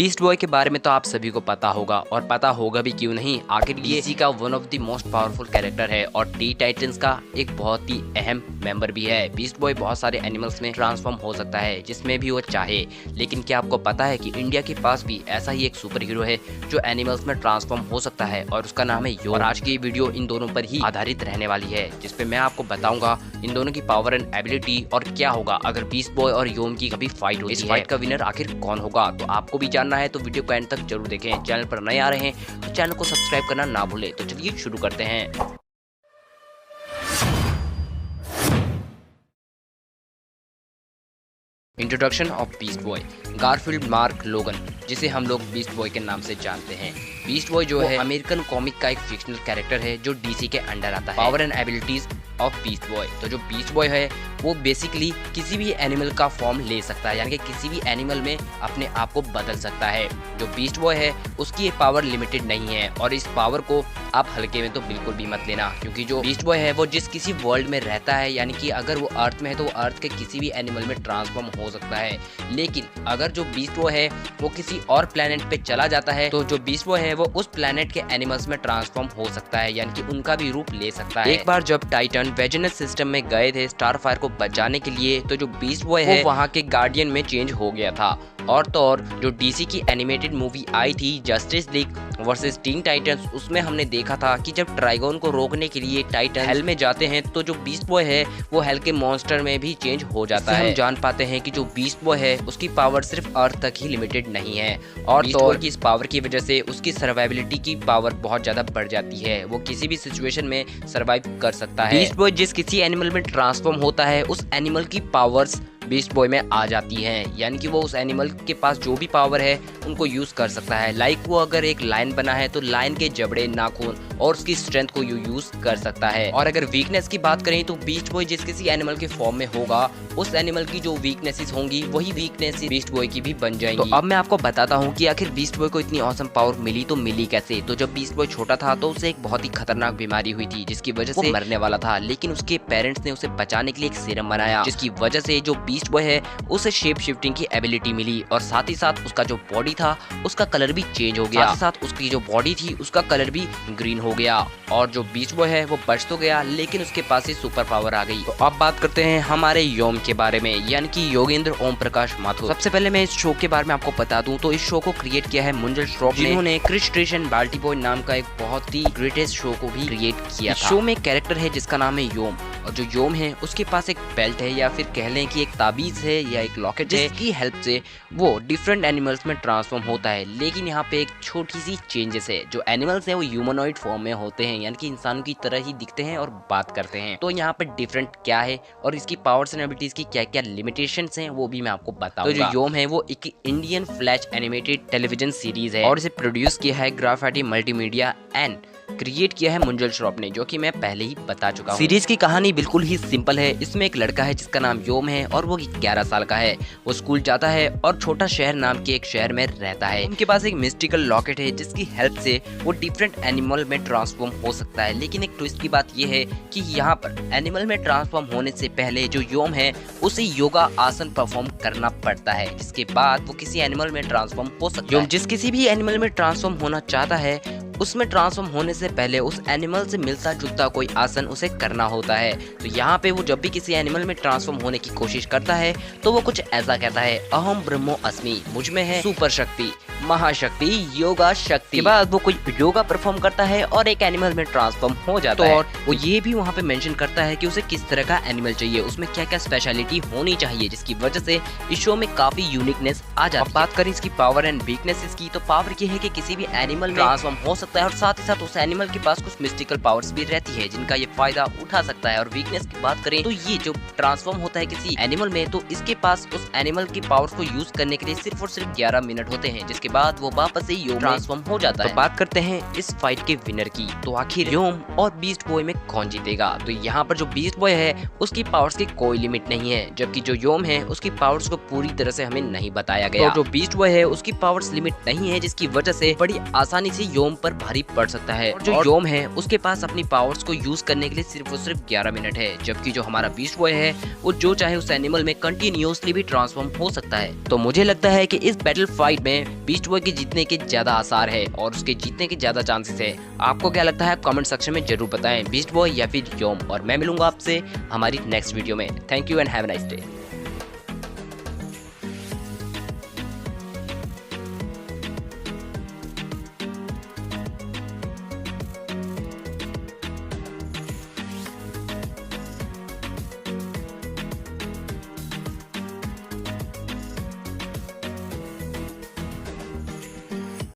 Beast boy के बारे में तो आप सभी को पता होगा, और पता होगा भी क्यों नहीं, आखिर ये डीसी का one of the most powerful character है और टी टाइटंस का एक बहुत ही अहम मेंबर भी है। बीस्ट बॉय बहुत सारे एनिमल्स में ट्रांसफॉर्म हो सकता है जिसमें भी वो चाहे, लेकिन क्या आपको पता है कि इंडिया के पास भी ऐसा ही एक सुपर हीरो है जो एनिमल्स में ट्रांसफॉर्म हो सकता है और उसका नाम है योम। और आज की वीडियो इन दोनों पर ही आधारित रहने वाली है, जिसपे मैं आपको बताऊंगा इन दोनों की पावर एंड एबिलिटी और क्या होगा अगर बीस्ट बॉय और योम की कभी फाइट होती है। इस फाइट का विनर आखिर कौन होगा, तो आपको भी जानना है तो वीडियो को एंड तक जरूर देखें। चैनल पर नए आ रहे हैं तो चैनल को सब्सक्राइब करना ना भूलें। तो चलिए शुरू करते हैं। Introduction of beast boy. Garfield mark लोगन, जिसे हम लोग बीस्ट बॉय के नाम से जानते हैं। बीस्ट बॉय जो है अमेरिकन कॉमिक का एक फिक्शनल कैरेक्टर है जो डीसी के अंडर आता है। Power and abilities of beast boy, तो जो बीस्ट बॉय है वो बेसिकली किसी भी एनिमल का फॉर्म ले सकता है, यानी कि किसी भी एनिमल में अपने आप को बदल सकता है। जो बीस्ट बॉय है उसकी ये पावर लिमिटेड नहीं है और इस पावर को आप हल्के में तो बिल्कुल भी मत लेना, क्योंकि जो बीस्ट बॉय है वो जिस किसी वर्ल्ड में रहता है, यानी कि अगर वो अर्थ में है तो वो अर्थ के किसी भी एनिमल में ट्रांसफॉर्म हो सकता है। लेकिन अगर जो बीस्ट बॉय है वो किसी और प्लेनेट पे चला जाता है तो जो बीस्ट बॉय है वो उस प्लेनेट के एनिमल्स में ट्रांसफॉर्म हो सकता है, यानी कि उनका भी रूप ले सकता है। एक बार जब टाइटन वेजिनस सिस्टम में गए थे स्टारफायर को बचाने के लिए, तो जो बीस्ट बॉय है वहाँ के गार्डियन में चेंज हो गया था। और तो और जो डीसी की एनिमेटेड मूवी आई थी justice league versus Teen Titans, उसमें हमने देखा था कि जब ट्राइगोन को रोकने के लिए टाइटन हेल में जाते हैं तो जो बीस्ट बॉय है वो हेल के मॉन्स्टर में भी चेंज हो जाता है। हम जान पाते हैं कि जो बीस्ट बॉय है उसकी पावर सिर्फ अर्थ तक ही लिमिटेड नहीं है, और तो और की इस पावर की वजह से उसकी सर्वाइबिलिटी की पावर बहुत ज्यादा बढ़ जाती है। वो किसी भी सिचुएशन में सर्वाइव कर सकता है। बीस्ट बॉय जिस किसी एनिमल में ट्रांसफॉर्म होता है उस एनिमल की पावर्स बीस्ट बॉय में आ जाती हैं, यानी कि वो उस एनिमल के पास जो भी पावर है उनको यूज कर सकता है। लाइक वो अगर एक लायन बना है तो लायन के जबड़े, नाखून और उसकी स्ट्रेंथ को यूज कर सकता है। और अगर वीकनेस की बात करें तो बीस्ट बॉय जिस किसी एनिमल के फॉर्म में होगा उस एनिमल की जो वीकनेसेस होंगी वही वीकनेस बीस्ट बॉय की भी बन जाएंगी। तो अब मैं आपको बताता हूँ कि आखिर बीस्ट बॉय को इतनी ऑसम पावर मिली तो मिली कैसे। तो जब बीस्ट बॉय छोटा था तो उसे एक बहुत ही खतरनाक बीमारी हुई थी जिसकी वजह से मरने वाला था, लेकिन उसके पेरेंट्स ने उसे बचाने के लिए एक सीरम बनाया, जिसकी वजह से जो बीस्ट बॉय है उसे शेप शिफ्टिंग की एबिलिटी मिली और साथ ही साथ उसका जो बॉडी था उसका कलर भी चेंज हो गया। साथ ही साथ उसकी जो बॉडी थी उसका कलर भी ग्रीन हो गया। और जो बीस्ट बॉय है वो बच तो गया, लेकिन उसके पास ही सुपर पावर आ गई। तो अब बात करते हैं हमारे योम के बारे में, यानी कि योगेंद्र ओम प्रकाश माथुर। सबसे पहले मैं इस शो के बारे में आपको बता दूं तो इस शो को क्रिएट किया है मुंजल श्रॉफ, जिन्होंने क्रिश ट्रेशन बाल्टी बॉय नाम का एक बहुत ही ग्रेटेस्ट शो को भी क्रिएट किया था। शो में एक कैरेक्टर है जिसका नाम है योम, और जो योम है उसके पास एक बेल्ट है या फिर कह लें कि एक ताबीज है या एक लॉकेट है, जिसकी हेल्प से वो डिफरेंट एनिमल्स में ट्रांसफॉर्म होता है। लेकिन यहाँ पे एक छोटी सी चेंजेस है, जो एनिमल्स हैं वो ह्यूमनॉइड फॉर्म में होते हैं, यानी कि इंसानों की तरह ही दिखते हैं और बात करते हैं। तो यहाँ पे डिफरेंट क्या है और इसकी पावर्स एंड एबिलिटीज की क्या क्या लिमिटेशंस हैं वो भी मैं आपको बताऊंगा। तो जो योम है वो एक Indian flash animated television series है और इसे प्रोड्यूस किया है ग्राफिटी मल्टीमीडिया एंड क्रिएट किया है मुंजल श्रॉफ ने, जो कि मैं पहले ही बता चुका हूँ। सीरीज की कहानी बिल्कुल ही सिंपल है। इसमें एक लड़का है जिसका नाम योम है और वो 11 साल का है। वो स्कूल जाता है और छोटा शहर नाम के एक शहर में रहता है। उनके पास एक मिस्टिकल लॉकेट है जिसकी हेल्प से वो डिफरेंट एनिमल में ट्रांसफॉर्म हो सकता है। लेकिन एक ट्विस्ट की बात यह है कि यहाँ पर एनिमल में ट्रांसफॉर्म होने से पहले जो योम है उसे योगा आसन परफॉर्म करना पड़ता है, जिसके बाद वो किसी एनिमल में ट्रांसफॉर्म हो सकता है। योम जिस किसी भी एनिमल में ट्रांसफॉर्म होना चाहता है उसमें ट्रांसफॉर्म होने से पहले उस एनिमल से मिलता जुलता कोई आसन उसे करना होता है। तो यहाँ पे वो जब भी किसी एनिमल में ट्रांसफॉर्म होने की कोशिश करता है तो वो कुछ ऐसा कहता है, अहम ब्रह्मो अस्मि, मुझ में है सुपर शक्ति, महाशक्ति, योगा शक्ति। के बाद वो कोई योगा परफॉर्म करता है और एक एनिमल में ट्रांसफॉर्म हो जाता है। और वो ये भी वहाँ पे मेंशन करता है कि उसे किस तरह का एनिमल चाहिए, उसमें क्या क्या स्पेशलिटी होनी चाहिए, जिसकी वजह से इस शो में काफी यूनिकनेस आ जाती है। अब बात करें इसकी पावर एंड वीकनेसेस की, तो पावर ये है कि किसी भी एनिमल में ट्रांसफॉर्म हो सकता है और साथ ही साथ उस एनिमल के पास कुछ मिस्टिकल पावर्स भी रहती है जिनका ये फायदा उठा सकता है। और वीकनेस की बात करें तो ये जो ट्रांसफॉर्म होता है किसी एनिमल में तो इसके पास उस एनिमल की पावर्स को यूज करने के लिए सिर्फ और सिर्फ 11 मिनट होते हैं, जिसके बाद वो वापस से योम ट्रांसफॉर्म हो जाता है। तो बात करते हैं इस फाइट के विनर की, तो आखिर योम और बीस्ट बॉय में कौन जीतेगा। तो यहाँ पर जो बीस्ट बॉय है उसकी पावर्स की कोई लिमिट नहीं है, जबकि जो योम है उसकी पावर्स को पूरी तरह से हमें नहीं बताया गया। तो जो बीस्ट बॉय है उसकी पावर्स लिमिट नहीं है, जिसकी वजह से बड़ी आसानी से योम पर पर भारी पड़ सकता है। और जो योम है उसके पास अपनी पावर्स को यूज करने के लिए सिर्फ और सिर्फ 11 मिनट है, जबकि जो हमारा बीस्ट बॉय है वो जो चाहे उस एनिमल में कंटिन्यूअसली भी ट्रांसफॉर्म हो सकता है। तो मुझे लगता है कि इस बैटल फाइट में बीस्ट बॉय के जीतने के ज्यादा आसार है और उसके जीतने के ज्यादा चांसेस है। आपको क्या लगता है कमेंट सेक्शन में जरूर बताएं, बीस्ट बॉय या फिर योम। और मैं मिलूंगा आपसे हमारी नेक्स्ट वीडियो में। Thank you and have a nice day.